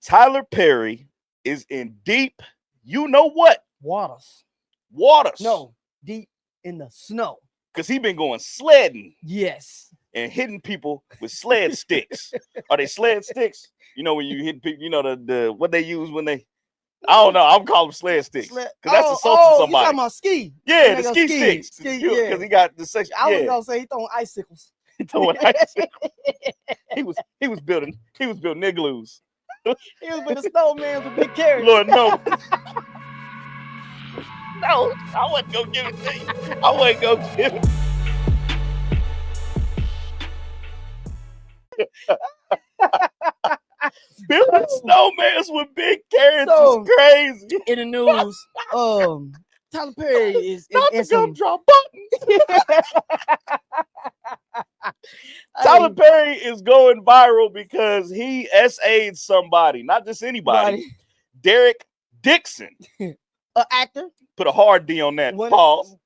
Tyler Perry is in deep, you know what? Waters. Waters. Deep in the snow. Because he been going sledding. Yes. And hitting people with sled sticks. Are they sled sticks? You know, when you hit people, you know, the what they use when they, I don't know. I'm calling them sled sticks. Because that's assaulting somebody. You talking about ski. Yeah, the ski sticks. Yeah. Because he got the section. I was going to say he throwing icicles. He throwing icicles. he was building igloos. He was with the snowman with big carrots. Lord, no. No, I wasn't going to give it to you. I wasn't going to give it. Building snowmans with big carrots is crazy. In the news, Tyler Perry is in some drop buttons. Tyler Perry is going viral because he SA'd somebody, not just anybody. Derek Dixon, an actor. Put a hard D on that. Pause.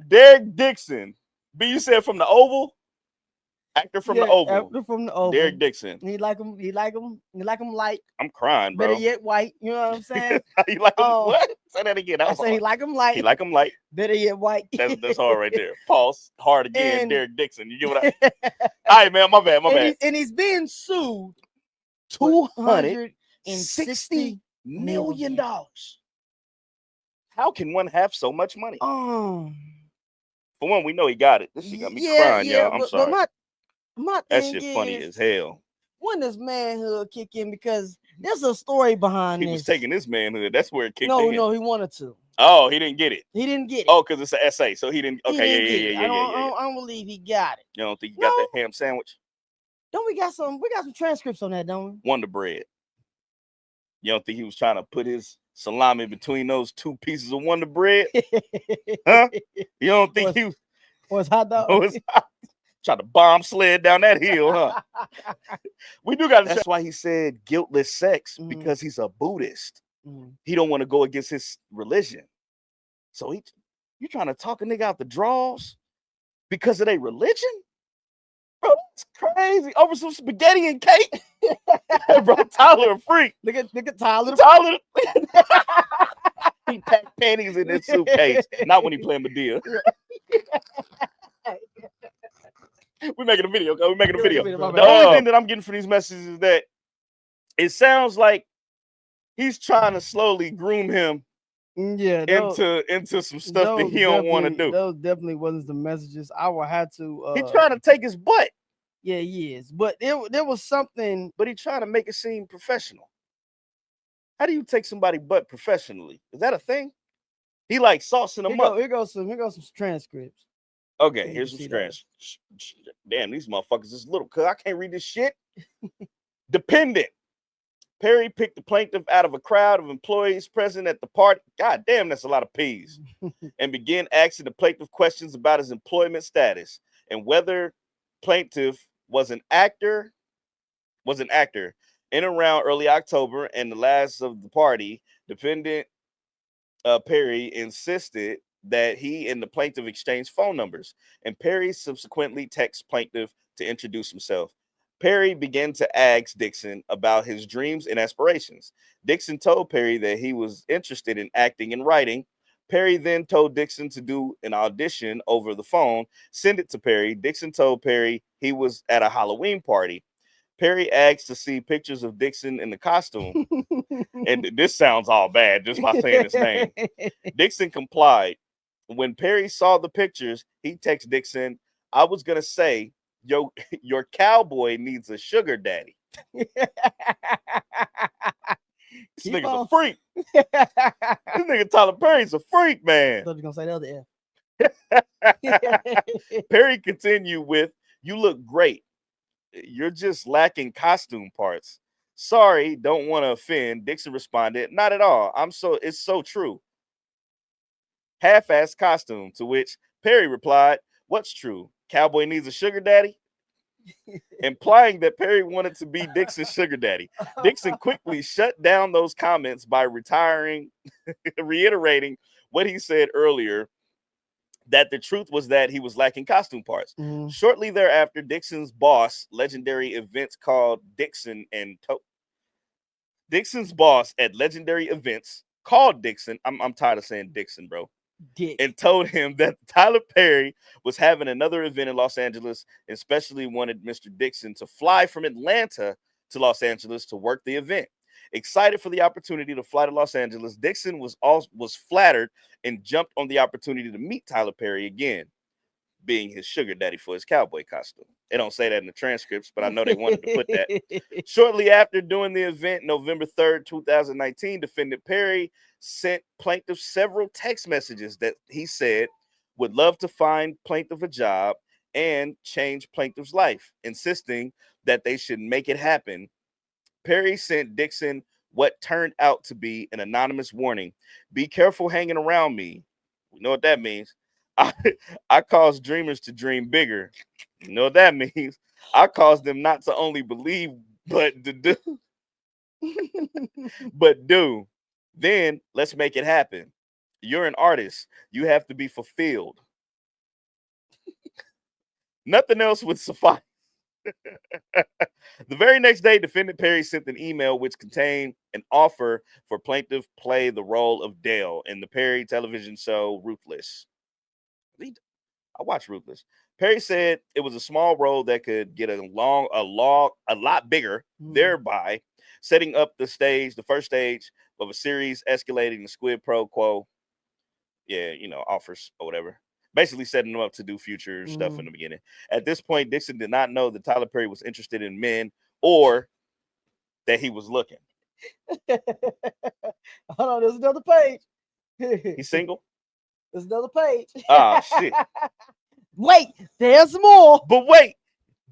Derek Dixon. B, you said from the Oval. Actor from the Oval. Actor from the Oval. Derek Dixon. He like him light. I'm crying, bro. Better yet white. You know what I'm saying? You like him what? Say that again. I say he like him light. He like him light. Better yet white. That's hard right there. Pause. Hard again. Derek Dixon. You get what I? All right, man. My bad. And he's being sued. $260 million. How can one have so much money? For one, we know he got it. This shit got me crying, y'all. I'm sorry. My that thing shit is, funny as hell. When does manhood kick in? Because there's a story behind this. He was taking this manhood. That's where it kicked in. No, he wanted to. Oh, he didn't get it. He didn't get it. Oh, because it's an essay, so he didn't. Okay, yeah. I don't believe he got it. You don't think he got that ham sandwich? Don't we got some? We got some transcripts on that, don't we? Wonder Bread. You don't think he was trying to put his salami between those two pieces of Wonder Bread? Huh? You don't think he was? Or his hot dog? Trying to bomb sled down that hill, huh? We do got to. That's why he said guiltless sex, because he's a Buddhist. He don't want to go against his religion. So you trying to talk a nigga out the draws because of their religion? Bro, that's crazy. Over some spaghetti and cake? Bro, Tyler a freak. Look at Tyler. He packed panties in his suitcase. Not when he playing Madea. We're making a video. We're making a video. The only thing that I'm getting from these messages is that it sounds like he's trying to slowly groom him into some stuff that he don't want to do. Those definitely wasn't the messages. I will have to. He's trying to take his butt. Yeah, he is. But there was something. But he's trying to make it seem professional. How do you take somebody's butt professionally? Is that a thing? He like saucing them up. Here goes some transcripts. Okay, here's some transcripts. Damn, these motherfuckers is little. Cause I can't read this shit. Dependent. Perry picked the plaintiff out of a crowd of employees present at the party. God damn, that's a lot of P's. And began asking the plaintiff questions about his employment status and whether plaintiff was an actor. In around early October and the last of the party, defendant Perry insisted that he and the plaintiff exchanged phone numbers, and Perry subsequently texted plaintiff to introduce himself. Perry began to ask Dixon about his dreams and aspirations. Dixon told Perry that he was interested in acting and writing. Perry then told Dixon to do an audition over the phone, send it to Perry. Dixon told Perry he was at a Halloween party. Perry asked to see pictures of Dixon in the costume. And this sounds all bad just by saying his name. Dixon complied. When Perry saw the pictures, he texted Dixon, I was going to say, your cowboy needs a sugar daddy. This nigga's a freak. This nigga Tyler Perry's a freak, man. I thought you were going to say the other F. Perry continued with, you look great. You're just lacking costume parts. Sorry, don't want to offend. Dixon responded, not at all. It's so true. Half-assed costume, to which Perry replied, what's true? Cowboy needs a sugar daddy? Implying that Perry wanted to be Dixon's sugar daddy. Dixon quickly shut down those comments by reiterating what he said earlier, that the truth was that he was lacking costume parts. Mm. Shortly thereafter, Dixon's boss, legendary events called Dixon and Dixon's boss at legendary events called Dixon. I'm tired of saying Dixon, bro, Dick. and told him that Tyler Perry was having another event in Los Angeles and especially wanted Mr. Dixon to fly from Atlanta to Los Angeles to work the event. Excited for the opportunity to fly to Los Angeles, Dixon was flattered and jumped on the opportunity to meet Tyler Perry again, being his sugar daddy for his cowboy costume. They don't say that in the transcripts, but I know they wanted to put that. Shortly after doing the event, November 3rd, 2019, defendant Perry sent plaintiff several text messages that he said would love to find plaintiff a job and change plaintiff's life, insisting that they should make it happen. Perry sent Dixon what turned out to be an anonymous warning. Be careful hanging around me. We know what that means. I, I cause dreamers to dream bigger. You know what that means. I cause them not to only believe, but to do, but do. Then let's make it happen. You're an artist. You have to be fulfilled. Nothing else would suffice. The very next day, defendant Perry sent an email which contained an offer for plaintiff play the role of Dale in the Perry television show Ruthless. I watched Ruthless. Perry said it was a small role that could get a lot bigger, thereby setting up the first stage of a series escalating the squid pro quo. Yeah, offers or whatever. Basically setting them up to do future stuff in the beginning. At this point, Dixon did not know that Tyler Perry was interested in men or that he was looking. Hold on, there's another page. He's single? There's another page. Ah, shit. Wait, there's more. But wait,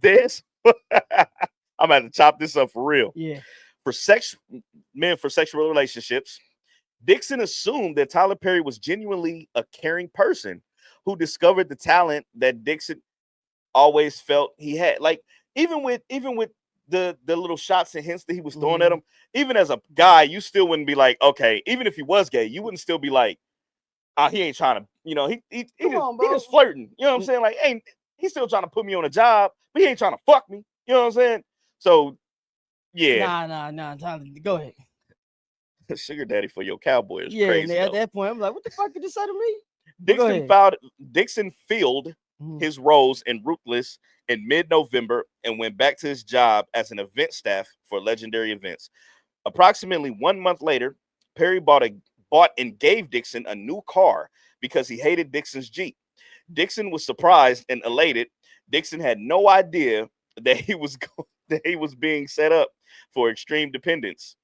there's I'm gonna have to chop this up for real. Yeah. For sexual relationships, Dixon assumed that Tyler Perry was genuinely a caring person who discovered the talent that Dixon always felt he had. Like even with the little shots and hints that he was throwing at him, even as a guy, you still wouldn't be like, okay, even if he was gay, you wouldn't still be like, he ain't trying to, he just flirting. You know what I'm saying? Like, he's still trying to put me on a job, but he ain't trying to fuck me. You know what I'm saying? So yeah. Nah. Tyler, go ahead. Sugar daddy for your cowboy is Yeah, crazy. and at that point, I'm like, what the fuck did you say to me? Dixon filled his roles in Ruthless in mid-November and went back to his job as an event staff for legendary events. Approximately 1 month later, Perry bought and gave Dixon a new car because he hated Dixon's Jeep. Dixon was surprised and elated. Dixon had no idea that he was being set up for extreme dependence.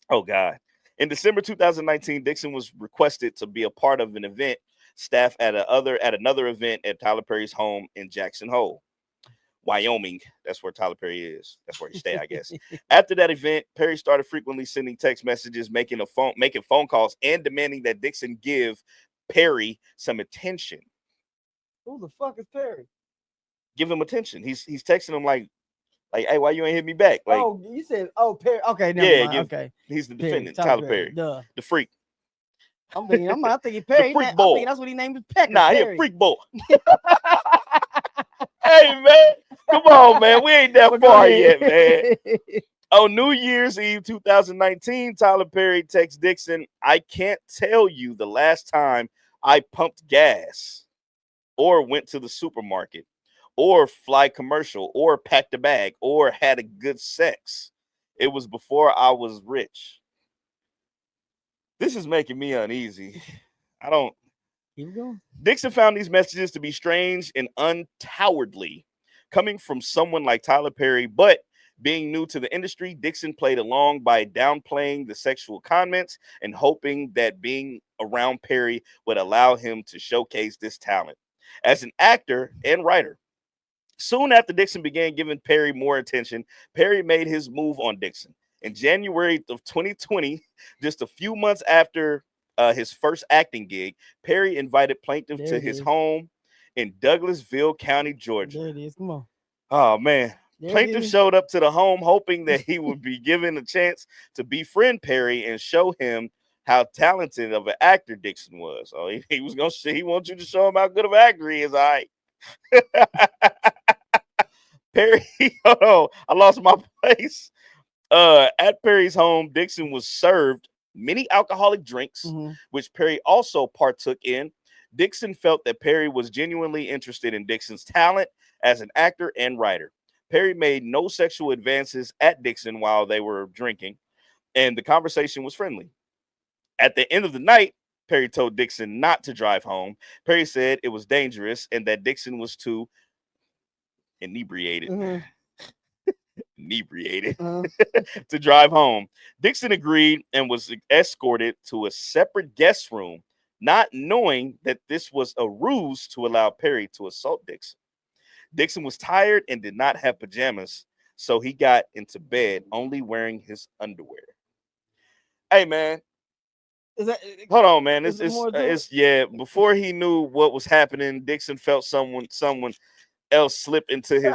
Oh God. In December 2019, Dixon was requested to be a part of an event staff at another event at Tyler Perry's home in Jackson Hole, Wyoming. That's where Tyler Perry is. That's where he stay, I guess. After that event, Perry started frequently sending text messages, making phone calls, and demanding that Dixon give Perry some attention. Who the fuck is Perry? Give him attention. He's texting him like, hey, why you ain't hit me back? Like, you said, Perry. Okay, never mind. Okay, he's the Perry, defendant, Tyler Perry, duh. the freak. I'm thinking Perry. The freak I'm boy. thinking that's what he named his pecker. Nah, Perry. he a freak boy. Hey man, come on, man. We ain't that far yet, man. On New Year's Eve 2019, Tyler Perry texts Dixon, I can't tell you the last time I pumped gas or went to the supermarket or fly commercial or packed a bag or had a good sex. It was before I was rich. This is making me uneasy. I don't. Keep going. Dixon found these messages to be strange and untowardly, coming from someone like Tyler Perry, but being new to the industry, Dixon played along by downplaying the sexual comments and hoping that being around Perry would allow him to showcase this talent. As an actor and writer, soon after Dixon began giving Perry more attention, Perry made his move on Dixon. In January of 2020, just a few months after his first acting gig, Perry invited plaintiff to his home in Douglasville County, Georgia. There it is. Come on. Oh, man. Plaintiff showed up to the home hoping that he would be given a chance to befriend Perry and show him how talented of an actor Dixon was. Oh, he was gonna say he wants you to show him how good of an actor he is. All right. Perry, hold on, I lost my place. At Perry's home, Dixon was served many alcoholic drinks, which Perry also partook in. Dixon felt that Perry was genuinely interested in Dixon's talent as an actor and writer. Perry made no sexual advances at Dixon while they were drinking, and the conversation was friendly. At the end of the night, Perry told Dixon not to drive home. Perry said it was dangerous and that Dixon was too inebriated. Inebriated to drive home. Dixon agreed and was escorted to a separate guest room, not knowing that this was a ruse to allow Perry to assault Dixon. Dixon was tired and did not have pajamas, so he got into bed only wearing his underwear. Hey man, Is that hold on, man. is there more to it? It's yeah. Before he knew what was happening, Dixon felt someone else slip into his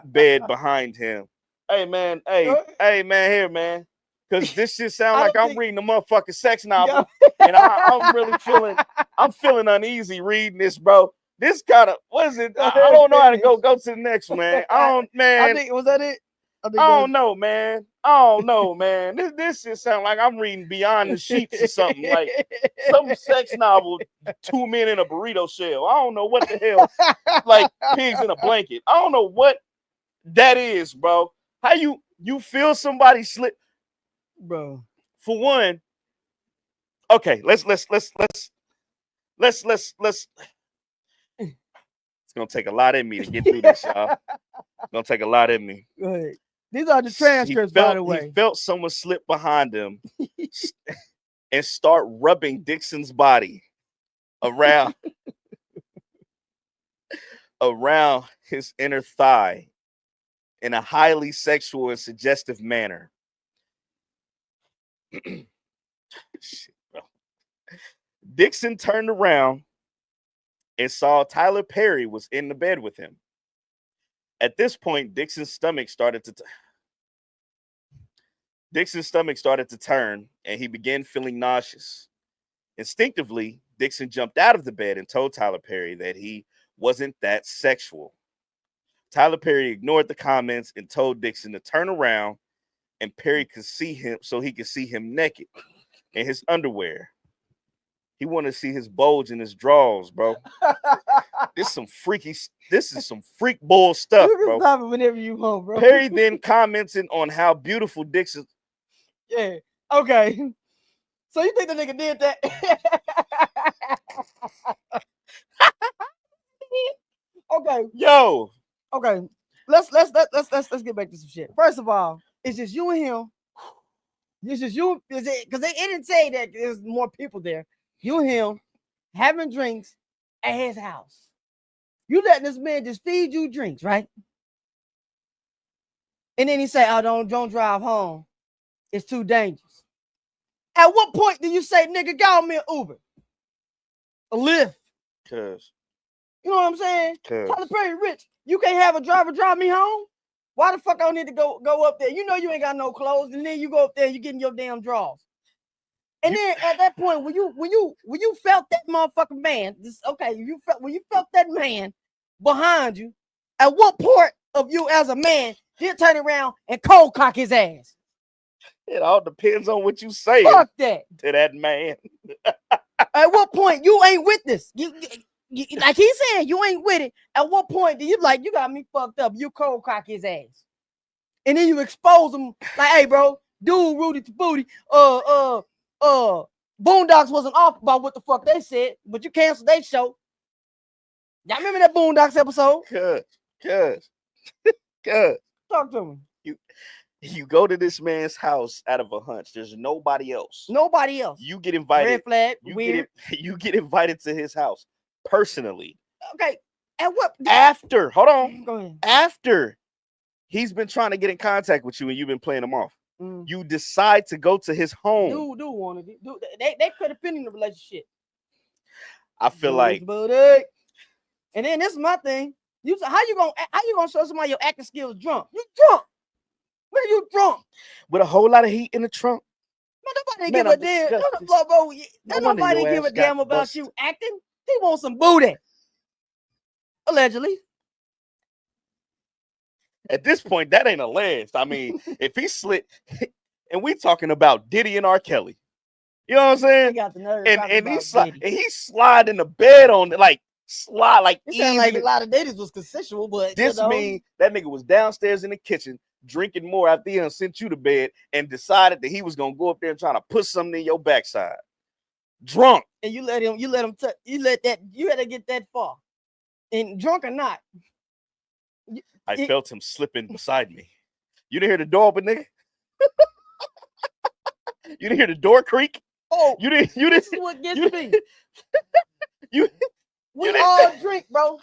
bed behind him. Hey man, hey man, here man, because this shit sound I like don't I'm think- reading a motherfucking sex novel, Yo. and I'm really I'm feeling uneasy reading this, bro. This kind of what is it? I don't know how to go to the next one, man. I don't, I man. think was that it? I think I don't know, man. I don't know, man. This shit sound like I'm reading Beyond the Sheets or something, like some sex novel, 2 men in a burrito shell. I don't know what the hell, like pigs in a blanket. I don't know what that is, bro. How you feel somebody slip, bro. for one? Okay, let's. It's gonna take a lot in me to get through this, y'all. It's gonna take a lot in me. Go ahead. These are the transcripts, by the way. He felt someone slip behind him and start rubbing Dixon's body around around his inner thigh in a highly sexual and suggestive manner. Shit, bro. Dixon turned around and saw Tyler Perry was in the bed with him. At this point, Dixon's stomach started to turn, and he began feeling nauseous. Instinctively, Dixon jumped out of the bed and told Tyler Perry that he wasn't that sexual. Tyler Perry ignored the comments and told Dixon to turn around and Perry could see him so he could see him naked in his underwear. He wanted to see his bulge in his drawers, bro. This is some freak bull stuff, You can bro. stop it whenever you want, bro. Perry then commented on how beautiful Dixon. Yeah. Okay. So you think the nigga did that? Okay. Yo. Okay. Let's get back to some shit. First of all, it's just you and him. It's just you. Is it because they didn't say that there's more people there. You and him having drinks at his house. You letting this man just feed you drinks, right? And then he say, "Oh, don't drive home. It's too dangerous." At what point do you say, "Nigga, call me an Uber, a Lyft"? Cause You know what I'm saying? Tyler Perry rich. You can't have a driver drive me home. Why the fuck I don't need to go up there? You know you ain't got no clothes, and then you go up there, you getting your damn drawers. And then at that point, when you felt that motherfucking man, when you felt that man behind you, at what part of you as a man did turn around and cold cock his ass? It all depends on what you say Fuck that. to that man. At what point you ain't with this? You like he said, you ain't with it. At what point do you like, you got me fucked up? You cold cock his ass. And then you expose him like, hey, bro, dude, Rudy to booty. Boondocks wasn't off about what the fuck they said, but you canceled their show. Y'all remember that Boondocks episode? Cuz. Talk to me. You go to this man's house out of a hunch. There's nobody else. Nobody else. You get invited. Red flag, weird. You get invited to his house personally. Okay. At what? After, hold on. Go ahead. After he's been trying to get in contact with you and you've been playing him off. You decide to go to his home. Dude wanted it. Dude, they could have been in the relationship. I feel like. And then this is my thing. How you gonna show somebody your acting skills drunk? You drunk. When are you drunk? With a whole lot of heat in the trunk. Nobody Man, give a damn. Nobody give a damn about you acting. He wants some booty. Allegedly. At this point, that ain't alleged. I mean, if he slit, and we talking about Diddy and R. Kelly. You know what I'm saying? He got the nerve And he slide in the bed on it, like slide like it easy. sound like a lot of dates was consensual, but this mean that nigga was downstairs in the kitchen drinking more after he sent you to bed and decided that he was gonna go up there and trying to put something in your backside. Drunk. And you let him you had to get that far. And drunk or not. I felt him slipping beside me. You didn't hear the door open, nigga? You didn't hear the door creak? Oh, you didn't. This is what gets me. We all drink, bro.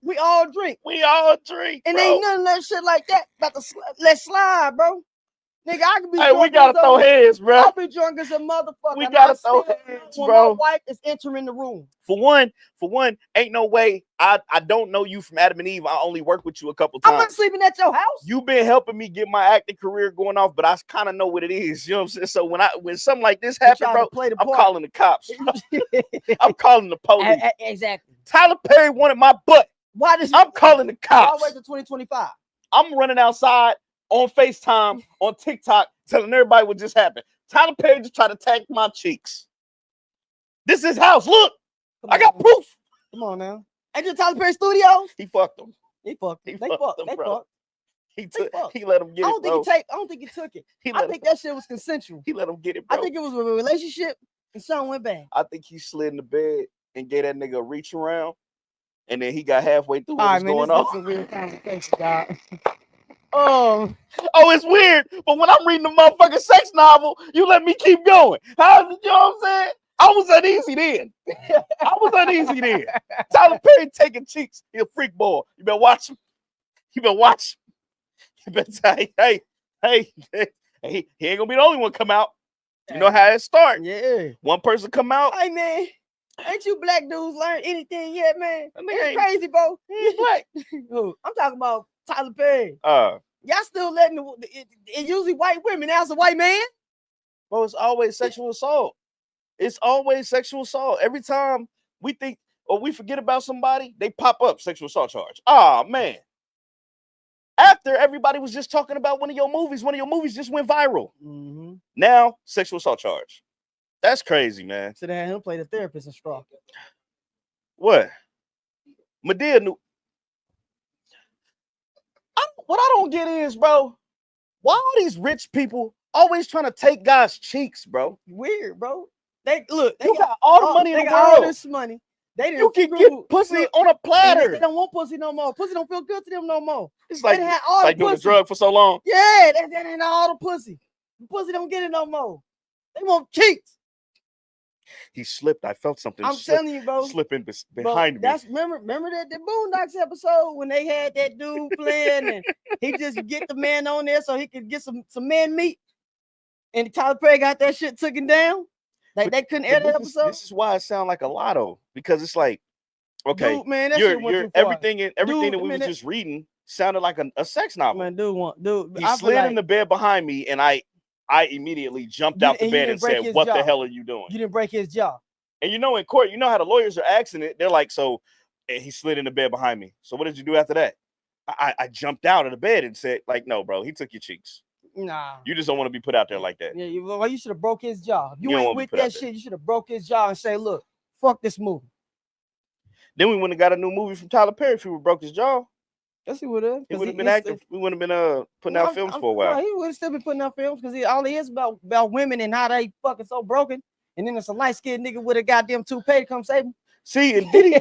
We all drink. And bro. Ain't none of that shit like that about to let slide, bro. Nigga, I could be drunk. We gotta throw heads, bro. I'll be drunk as a motherfucker. We gotta throw heads, bro. My wife is entering the room. For one, ain't no way. I don't know you from Adam and Eve. I only worked with you a couple times. I'm not sleeping at your house. You've been helping me get my acting career going off, but I kind of know what it is. You know what I'm saying? So when something like this happens, bro, I'm calling the cops. I'm calling the police. Exactly. Tyler Perry wanted my butt. I'm calling the cops. Why wait till 2025? I'm running outside on FaceTime, on TikTok, telling everybody what just happened. Tyler Perry just tried to tag my cheeks. This is his house. Look, I got proof. Come on now. Ain't this Tyler Perry Studios? He fucked them. They fucked. He let him get it, bro. I don't think he took it. I think that shit was consensual. He let him get it, bro. I think it was a relationship and something went bad. I think he slid in the bed and gave that nigga a reach around, and then he got halfway through what was going on. This is a weird conversation, dog. Oh, it's weird. But when I'm reading the motherfucking sex novel, you let me keep going. You know what I'm saying? I was uneasy then. Tyler Perry taking cheeks. He a freak boy. You better watch him. You better say, hey, he ain't gonna be the only one come out. You know how it starts. Yeah. One person come out. Hey, man. Ain't you black dudes learned anything yet, man? It's crazy, bro. He's black. I'm talking about Tyler Perry. Y'all still letting it usually white women. Now it's a white man. Bro, it's always sexual assault. It's always sexual assault. Every time we think or we forget about somebody, they pop up sexual assault charge. Ah, man. After everybody was just talking about one of your movies just went viral. Mm-hmm. Now, sexual assault charge. That's crazy, man. So they had him play the therapist in Straw. What? Madea knew. What I don't get is, bro, why are these rich people always trying to take guys' cheeks, bro? Weird, bro. They got all the money in the world. All this money. You can get pussy on a platter. They don't want pussy no more. Pussy don't feel good to them no more. It's like, doing the drug for so long. Yeah, that ain't all the pussy. The pussy don't get it no more. They want cheeks. He slipped. I felt something. I'm telling you, bro. Slipping behind me. Remember that the Boondocks episode when they had that dude playing and he just get the man on there so he could get some man meat. And Tyler Perry got that shit taken down. Like they couldn't air that episode. This is why it sounds like a lotto, because it's like, okay, dude, man, that shit went too far. everything that we were just reading sounded like a sex novel. Man, dude, he slid in the bed behind me, and I immediately jumped out the bed and said, "What the hell are you doing?" You didn't break his jaw. And in court, you know how the lawyers are asking it. They're like, "So," and he slid in the bed behind me. So what did you do after that? I jumped out of the bed and said, "Like, no, bro, he took your cheeks." Nah. You just don't want to be put out there like that. Yeah, you should have broke his jaw. If you ain't with that shit, you should have broke his jaw and say, look, fuck this movie. Then we wouldn't have got a new movie from Tyler Perry if he would broke his jaw. Yes, he would have. He would have been active. We wouldn't have been putting out films for a while. He would have still been putting out films because all he is about women and how they fucking so broken. And then it's a light-skinned nigga with a goddamn toupee to come save him. See, in Diddy,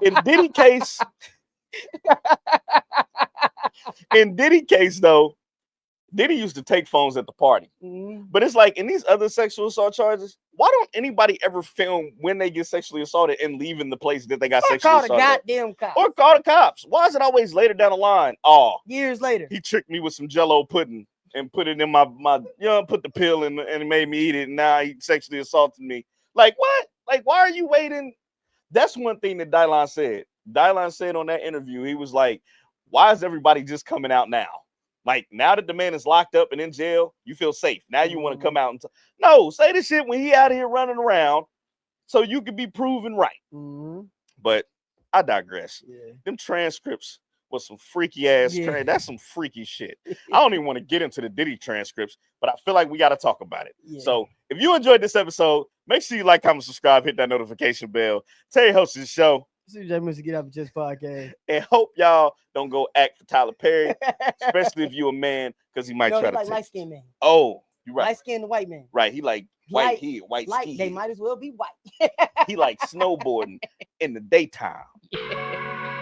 in Diddy case though, Diddy used to take phones at the party. Mm-hmm. But it's like in these other sexual assault charges, why don't anybody ever film when they get sexually assaulted and leaving the place that they got sexually assaulted? Or call the goddamn cops. Or call the cops. Why is it always later down the line? Oh, years later. He tricked me with some Jell-O pudding and put it in my put the pill in and made me eat it. And now he sexually assaulted me. Like what? Like, why are you waiting? That's one thing that Dylon said. Dylon said on that interview, he was like, why is everybody just coming out now? Like now that the man is locked up and in jail, you feel safe. Now you want to come out and no, say the shit when he out here running around, so you can be proven right. But I digress. Yeah. Them transcripts was some freaky ass. Yeah. That's some freaky shit. I don't even want to get into the Diddy transcripts, but I feel like we got to talk about it. Yeah. So if you enjoyed this episode, make sure you like, comment, subscribe, hit that notification bell. Tell your host of the show. CJ Mr. Get Up and Just Podcast. And hope y'all don't go act for Tyler Perry, especially if you a man, because he might try to like take. Light skinned man. Oh, you're right. Light skinned white man. Right. He like white here, white light, ski. They might as well be white. He like snowboarding in the daytime.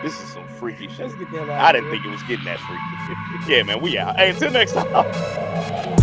This is some freaky shit. I didn't think it was getting that freaky. Yeah, man, we out. Hey, until next time.